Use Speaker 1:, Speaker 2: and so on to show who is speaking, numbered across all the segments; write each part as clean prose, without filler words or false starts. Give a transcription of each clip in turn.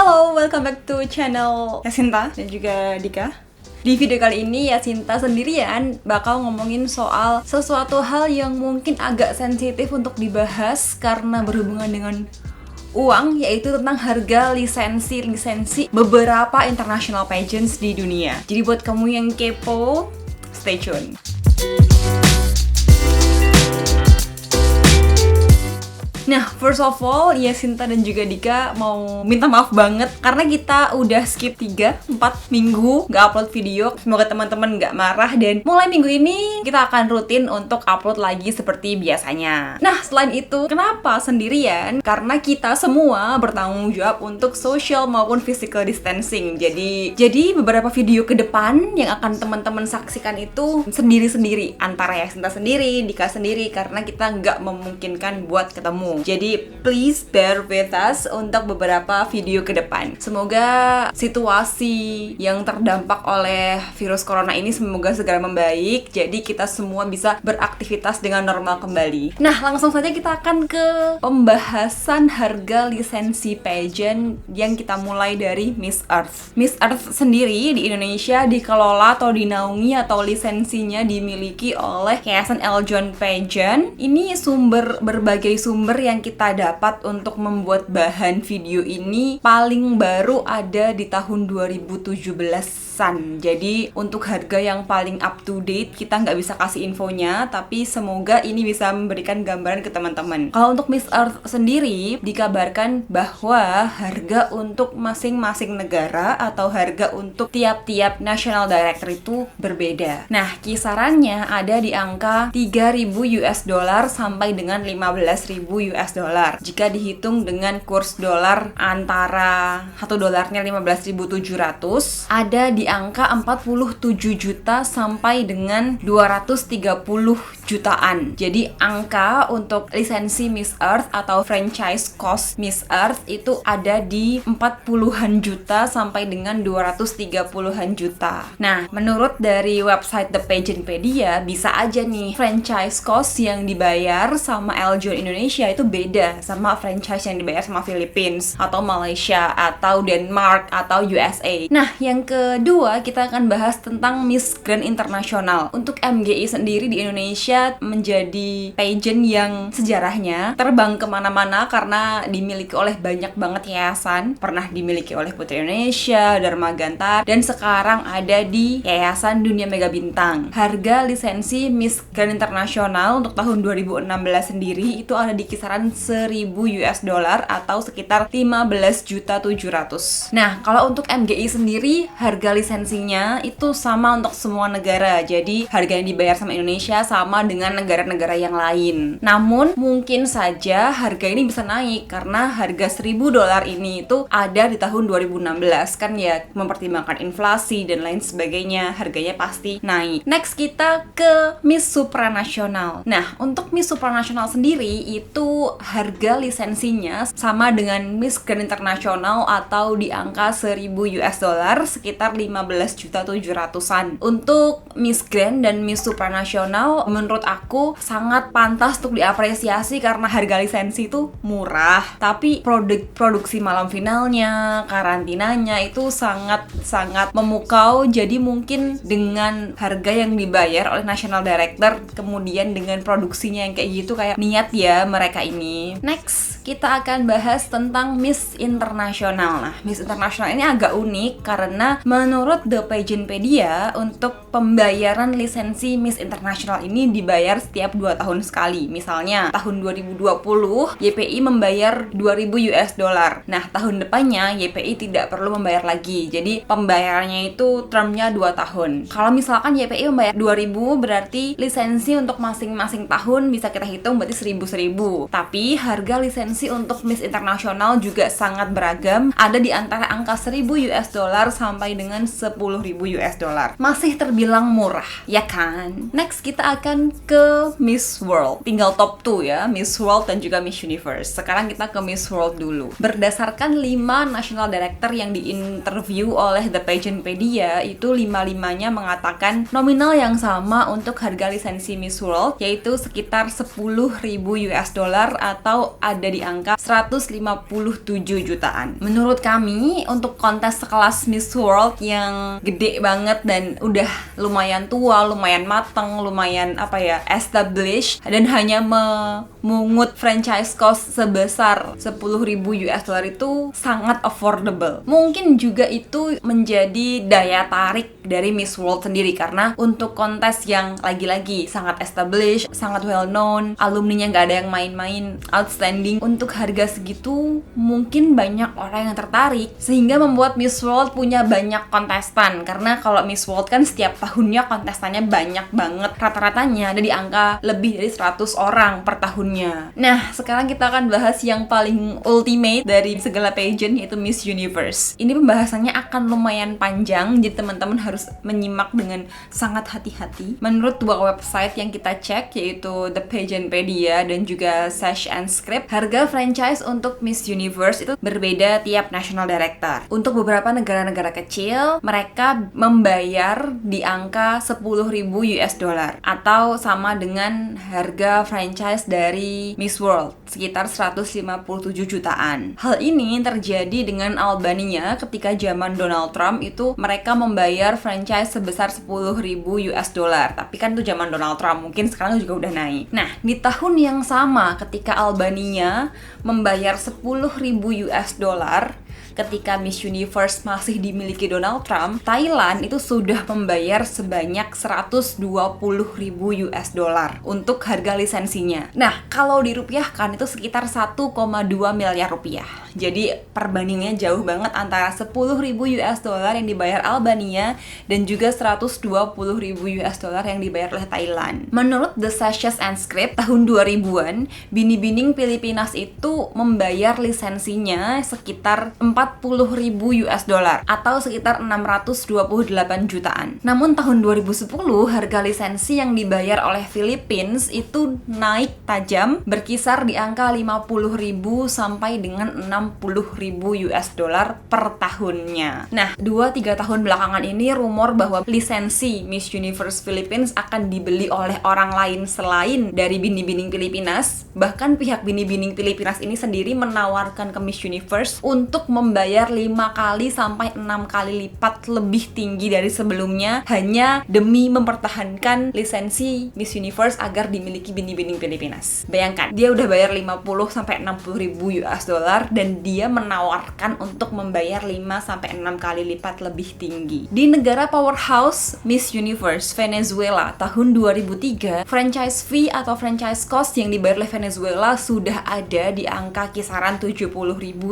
Speaker 1: Halo, welcome back to channel Yasinta dan juga Dika. Di video kali ini Yasinta sendirian bakal ngomongin soal sesuatu hal yang mungkin agak sensitif untuk dibahas karena berhubungan dengan uang, yaitu tentang harga lisensi beberapa international pageants di dunia. Jadi buat kamu yang kepo, stay tune. Nah, first of all, Yasinta dan juga Dika mau minta maaf banget karena kita udah skip 3-4 minggu gak upload video. Semoga teman-teman gak marah, dan mulai minggu ini kita akan rutin untuk upload lagi seperti biasanya. Nah, selain itu, kenapa sendirian? Karena kita semua bertanggung jawab untuk social maupun physical distancing. Jadi beberapa video ke depan yang akan teman-teman saksikan itu sendiri-sendiri, antara Yasinta sendiri, Dika sendiri, karena kita nggak memungkinkan buat ketemu. Jadi please bear with us untuk beberapa video ke depan. Semoga situasi yang terdampak oleh virus corona ini semoga segera membaik, jadi kita semua bisa beraktivitas dengan normal kembali. Nah, langsung saja kita akan ke pembahasan harga lisensi pageant yang kita mulai dari Miss Earth. Miss Earth sendiri di Indonesia dikelola atau dinaungi atau lisensinya dimiliki oleh Yayasan Eljon Pageant. Ini berbagai sumber yang kita dapat untuk membuat bahan video ini paling baru ada di tahun 2017. Jadi untuk harga yang paling up to date kita nggak bisa kasih infonya, tapi semoga ini bisa memberikan gambaran ke teman-teman. Kalau untuk Miss Earth sendiri dikabarkan bahwa harga untuk masing-masing negara atau harga untuk tiap-tiap national director itu berbeda. Nah, kisarannya ada di angka 3.000 US dollar sampai dengan 15.000 US dollar. Jika dihitung dengan kurs dolar antara 1 dolarnya 15.700, ada di angka 47 juta sampai dengan 230 jutaan. Jadi angka untuk lisensi Miss Earth atau franchise cost Miss Earth itu ada di 40-an juta sampai dengan 230-an juta. Nah, menurut dari website The Pageantpedia, bisa aja nih franchise cost yang dibayar sama Eljon Indonesia itu beda sama franchise yang dibayar sama Philippines atau Malaysia atau Denmark atau USA. Nah, yang kedua kita akan bahas tentang Miss Grand International. Untuk MGI sendiri di Indonesia menjadi pageant yang sejarahnya terbang kemana-mana karena dimiliki oleh banyak banget yayasan. Pernah dimiliki oleh Putri Indonesia, Dharma Gantar, dan sekarang ada di Yayasan Dunia Mega Bintang. Harga lisensi Miss Grand International untuk tahun 2016 sendiri itu ada di kisaran 1.000 US dollar atau sekitar 15.700.000. Nah, kalau untuk MGI sendiri harga lisensinya itu sama untuk semua negara. Jadi harga yang dibayar sama Indonesia sama dengan negara-negara yang lain. Namun mungkin saja harga ini bisa naik karena harga 1.000 dolar ini itu ada di tahun 2016 kan ya, mempertimbangkan inflasi dan lain sebagainya, harganya pasti naik. Next kita ke Miss Supranational. Nah, untuk Miss Supranational sendiri itu harga lisensinya sama dengan Miss Grand International atau di angka 1.000 US dollar sekitar 15.700.000-an. Untuk Miss Grand dan Miss Supranational menurut aku sangat pantas untuk diapresiasi karena harga lisensi itu murah, tapi produksi malam finalnya, karantinanya itu sangat memukau. Jadi mungkin dengan harga yang dibayar oleh national director kemudian dengan produksinya yang kayak gitu, kayak niat ya mereka ini. Next, kita akan bahas tentang Miss International. Nah, Miss International ini agak unik karena menurut The Pageantpedia untuk pembayaran lisensi Miss International ini dibayar setiap 2 tahun sekali. Misalnya tahun 2020 YPI membayar 2.000 US dollar. Nah, tahun depannya YPI tidak perlu membayar lagi. Jadi pembayarannya itu termnya 2 tahun. Kalau misalkan YPI membayar 2.000 berarti lisensi untuk masing-masing tahun bisa kita hitung berarti 1.000. Tapi harga lisensi untuk Miss International juga sangat beragam. Ada di antara angka 1.000 US dollar sampai dengan 10.000 US dollar. Masih terbilang murah, ya kan? Next kita akan ke Miss World. Tinggal top 2 ya, Miss World dan juga Miss Universe. Sekarang kita ke Miss World dulu. Berdasarkan 5 national director yang diinterview oleh The Pageantpedia, itu 5-5-nya mengatakan nominal yang sama untuk harga lisensi Miss World, yaitu sekitar 10.000 US dollar dolar atau ada di angka 157 jutaan. Menurut kami untuk kontes sekelas Miss World yang gede banget dan udah lumayan tua, lumayan matang, lumayan established dan hanya memungut franchise cost sebesar 10.000 US dollar itu sangat affordable. Mungkin juga itu menjadi daya tarik dari Miss World sendiri karena untuk kontes yang lagi-lagi sangat established, sangat well known, alumninya nggak ada yang main-main, outstanding, untuk harga segitu mungkin banyak orang yang tertarik sehingga membuat Miss World punya banyak kontestan. Karena kalau Miss World kan setiap tahunnya kontestannya banyak banget, rata-ratanya ada di angka lebih dari 100 orang per tahunnya. Nah, sekarang kita akan bahas yang paling ultimate dari segala pageant, yaitu Miss Universe. Ini pembahasannya akan lumayan panjang, jadi teman-teman harus menyimak dengan sangat hati-hati. Menurut dua website yang kita cek, yaitu The Pageantpedia dan juga Sash and Script, harga franchise untuk Miss Universe itu berbeda tiap national director. Untuk beberapa negara-negara kecil, mereka membayar di angka 10.000 US dollar atau sama dengan harga franchise dari Miss World, sekitar 157 jutaan. Hal ini terjadi dengan Albania ketika zaman Donald Trump itu mereka membayar franchise sebesar 10.000 US dollar. Tapi kan itu zaman Donald Trump, mungkin sekarang juga udah naik. Nah, di tahun yang sama ketika Albania membayar 10.000 US dollar ketika Miss Universe masih dimiliki Donald Trump, Thailand itu sudah membayar sebanyak 120.000 US dollar untuk harga lisensinya. Nah, kalau dirupiahkan itu sekitar 1,2 miliar rupiah. Jadi perbandingannya jauh banget antara 10.000 US dollar yang dibayar Albania dan juga 120.000 US dollar yang dibayar oleh Thailand. Menurut The Sashes and Script tahun 2000-an, bini-bining Filipinas itu membayar lisensinya sekitar 40.000 US dollar atau sekitar 628 jutaan. Namun tahun 2010 harga lisensi yang dibayar oleh Philippines itu naik tajam, berkisar di angka 50.000 sampai dengan 60.000 US dollar per tahunnya. Nah, 2-3 tahun belakangan ini rumor bahwa lisensi Miss Universe Philippines akan dibeli oleh orang lain selain dari bini-bining Filipinas. Bahkan pihak bini-bining Filipinas ini sendiri menawarkan ke Miss Universe untuk membayar 5 kali sampai 6 kali lipat lebih tinggi dari sebelumnya hanya demi mempertahankan lisensi Miss Universe agar dimiliki bini-bining Filipinas. Bayangkan, dia udah bayar 50 sampai 60.000 US dollar dan dia menawarkan untuk membayar 5 sampai 6 kali lipat lebih tinggi. Di negara powerhouse Miss Universe Venezuela tahun 2003, franchise fee atau franchise cost yang dibayar oleh Venezuela sudah ada di angka kisaran 70.000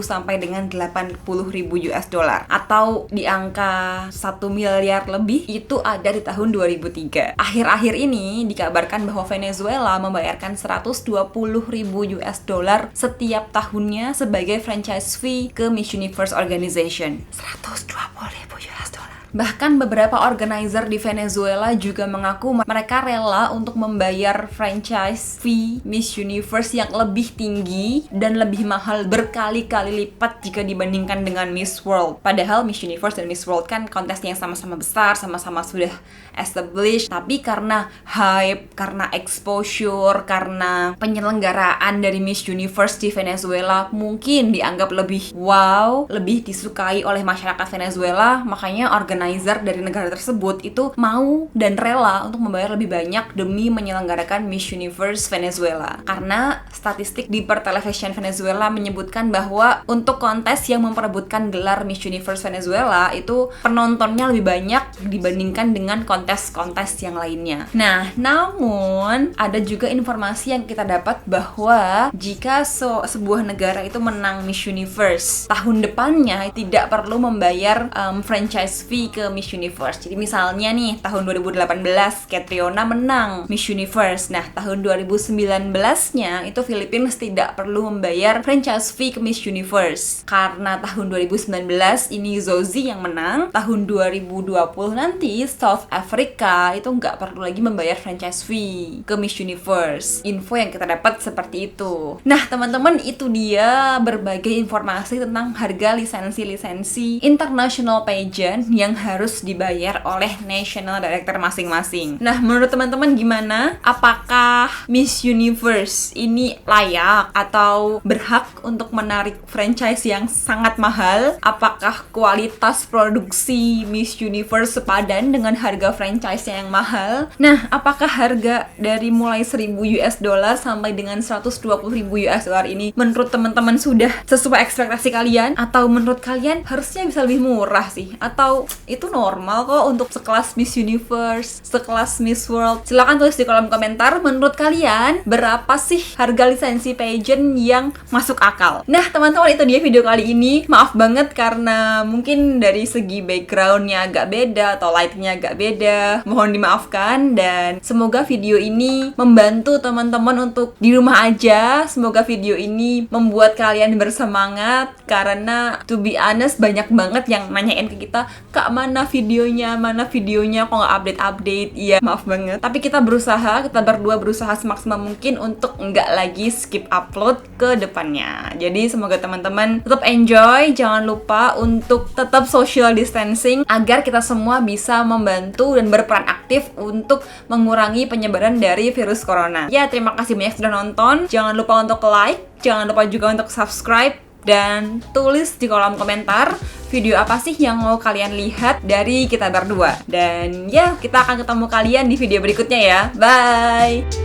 Speaker 1: sampai dengan 80.000 US dollar atau di angka 1 miliar lebih, itu ada di tahun 2003. Akhir-akhir ini dikabarkan bahwa Venezuela membayarkan 120.000 US dollar setiap tahunnya sebagai franchise fee ke Miss Universe Organization. 120.000 US dollar. Bahkan beberapa organizer di Venezuela juga mengaku mereka rela untuk membayar franchise fee Miss Universe yang lebih tinggi dan lebih mahal berkali-kali lipat jika dibandingkan dengan Miss World. Padahal Miss Universe dan Miss World kan kontesnya yang sama-sama besar, sama-sama sudah established, tapi karena hype, karena exposure, karena penyelenggaraan dari Miss Universe di Venezuela mungkin dianggap lebih wow, lebih disukai oleh masyarakat Venezuela, makanya organizer dari negara tersebut itu mau dan rela untuk membayar lebih banyak demi menyelenggarakan Miss Universe Venezuela. Karena statistik di Pertelevision Venezuela menyebutkan bahwa untuk kontes yang memperebutkan gelar Miss Universe Venezuela itu penontonnya lebih banyak dibandingkan dengan kontes-kontes yang lainnya. Nah, namun ada juga informasi yang kita dapat bahwa jika sebuah negara itu menang Miss Universe, tahun depannya tidak perlu membayar franchise fee ke Miss Universe. Jadi misalnya nih, tahun 2018 Catriona menang Miss Universe. Nah, tahun 2019-nya itu Philippines tidak perlu membayar franchise fee ke Miss Universe. Karena tahun 2019 ini Zozy yang menang, tahun 2020 nanti South Africa itu nggak perlu lagi membayar franchise fee ke Miss Universe. Info yang kita dapat seperti itu. Nah, teman-teman, itu dia berbagai informasi tentang harga lisensi-lisensi international pageant yang harus dibayar oleh national director masing-masing. Nah, menurut teman-teman gimana? Apakah Miss Universe ini layak atau berhak untuk menarik franchise yang sangat mahal? Apakah kualitas produksi Miss Universe sepadan dengan harga franchise yang mahal? Nah, apakah harga dari mulai 1000 US dollar sampai dengan 120.000 US dollar ini menurut teman-teman sudah sesuai ekspektasi kalian? Atau menurut kalian harusnya bisa lebih murah sih? Atau itu normal kok untuk sekelas Miss Universe, sekelas Miss World? Silahkan tulis di kolom komentar, menurut kalian berapa sih harga lisensi pageant yang masuk akal? Nah teman-teman, itu dia video kali ini. Maaf banget karena mungkin dari segi backgroundnya agak beda atau lightingnya agak beda, mohon dimaafkan. Dan semoga video ini membantu teman-teman untuk di rumah aja. Semoga video ini membuat kalian bersemangat, karena to be honest banyak banget yang nanyain ke kita, Kak mana videonya, kok nggak update-update. Iya maaf banget, tapi kita berdua berusaha semaksimal mungkin untuk nggak lagi skip upload ke depannya. Jadi semoga teman-teman tetap enjoy, jangan lupa untuk tetap social distancing agar kita semua bisa membantu dan berperan aktif untuk mengurangi penyebaran dari virus corona. Ya, terima kasih banyak sudah nonton. Jangan lupa untuk like, jangan lupa juga untuk subscribe, dan tulis di kolom komentar video apa sih yang mau kalian lihat dari kita berdua. Dan ya, kita akan ketemu kalian di video berikutnya ya. Bye!